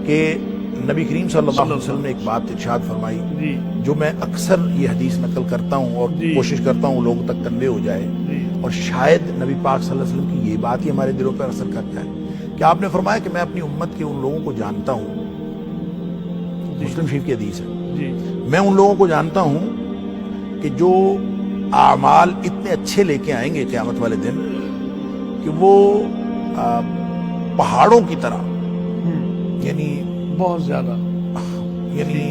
کہ نبی کریم صلی اللہ علیہ وسلم نے ایک بات ارشاد فرمائی جو میں اکثر یہ حدیث نقل کرتا ہوں اور کوشش کرتا ہوں لوگوں تک کنوے ہو جائے، اور شاید نبی پاک صلی اللہ علیہ وسلم کی یہ بات ہی ہمارے دلوں پر اثر کر جائے کہ آپ نے فرمایا کہ میں اپنی امت کے ان لوگوں کو جانتا ہوں، مسلم شریف کی حدیث ہے، میں ان لوگوں کو جانتا ہوں کہ جو اعمال اتنے اچھے لے کے آئیں گے قیامت والے دن کہ وہ پہاڑوں کی طرح، یعنی بہت زیادہ، یعنی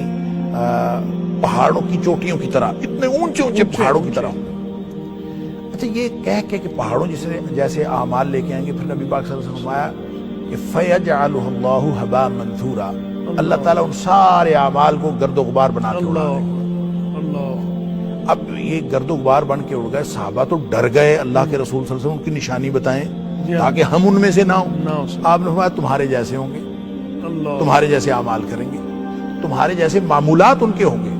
پہاڑوں کی چوٹیوں کی طرح، اتنے اونچے اونچے پہاڑوں کی طرح. اچھا یہ کہہ کے کہ پہاڑوں جیسے اعمال لے کے آئیں گے، پھر نبی پاک صلی اللہ علیہ وسلم فرمایا کہ فَيَجْعَلُهُ اللَّهُ هَبَاءً مَنْثُورًا، اللہ تعالیٰ ان سارے اعمال کو گرد و غبار بنا کے اڑا دے گا. اب یہ گرد و غبار بن کے اڑ گئے، صحابہ تو ڈر گئے، اللہ کے رسول صلی اللہ علیہ وسلم ان کی نشانی بتائیں تاکہ ہم ان میں سے نہ ہوں. آپ نے فرمایا تمہارے جیسے ہوں گے، تمہارے جیسے اعمال کریں گے، تمہارے جیسے معمولات ان کے ہوں گے.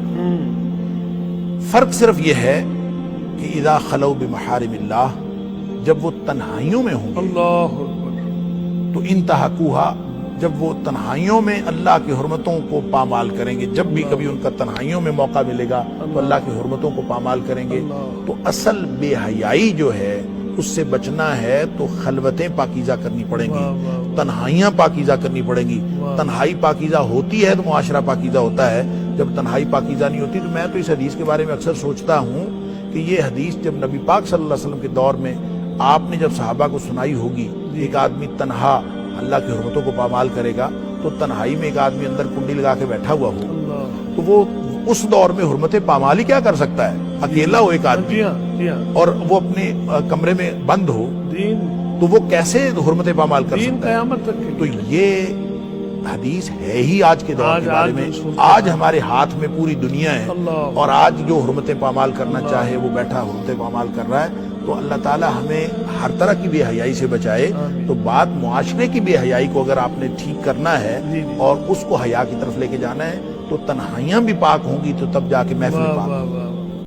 فرق صرف یہ ہے کہ اذا خلو بمحارم اللہ، جب وہ تنہائیوں میں ہوں گے تو انتہکوہا، جب وہ تنہائیوں میں اللہ کی حرمتوں کو پامال کریں گے، جب بھی کبھی ان کا تنہائیوں میں موقع ملے گا تو اللہ کی حرمتوں کو پامال کریں گے. تو اصل بے حیائی جو ہے اس سے بچنا ہے تو خلوتیں پاکیزہ کرنی پڑیں گی، تنہائیاں پاکیزہ کرنی پڑیں گی. تنہائی پاکیزہ ہوتی ہے تو معاشرہ پاکیزہ ہوتا ہے، جب تنہائی پاکیزہ نہیں ہوتی. تو میں تو اس حدیث کے بارے میں اکثر سوچتا ہوں کہ یہ حدیث جب نبی پاک صلی اللہ علیہ وسلم کے دور میں آپ نے جب صحابہ کو سنائی ہوگی، ایک آدمی تنہا اللہ کی حرمتوں کو پامال کرے گا، تو تنہائی میں ایک آدمی اندر کنڈی لگا کے بیٹھا ہوا ہو تو وہ اس دور میں حرمت پامال ہی کیا کر سکتا ہے؟ اکیلا ہو ایک آدمی اور وہ اپنے کمرے میں بند ہو تو وہ کیسے حرمت پامال کر سکتا ہے؟ تو یہ حدیث ہے ہی آج کے دور کے بارے میں. آج ہمارے ہاتھ میں پوری دنیا ہے اور آج جو حرمت پامال کرنا چاہے وہ بیٹھا حرمت پامال کر رہا ہے. تو اللہ تعالی ہمیں ہر طرح کی بے حیائی سے بچائے. تو بات معاشرے کی بے حیائی کو اگر آپ نے ٹھیک کرنا ہے اور اس کو حیا کی طرف لے کے جانا ہے تو تنہائیاں بھی پاک ہوں گی تو تب جا کے محفل پاک.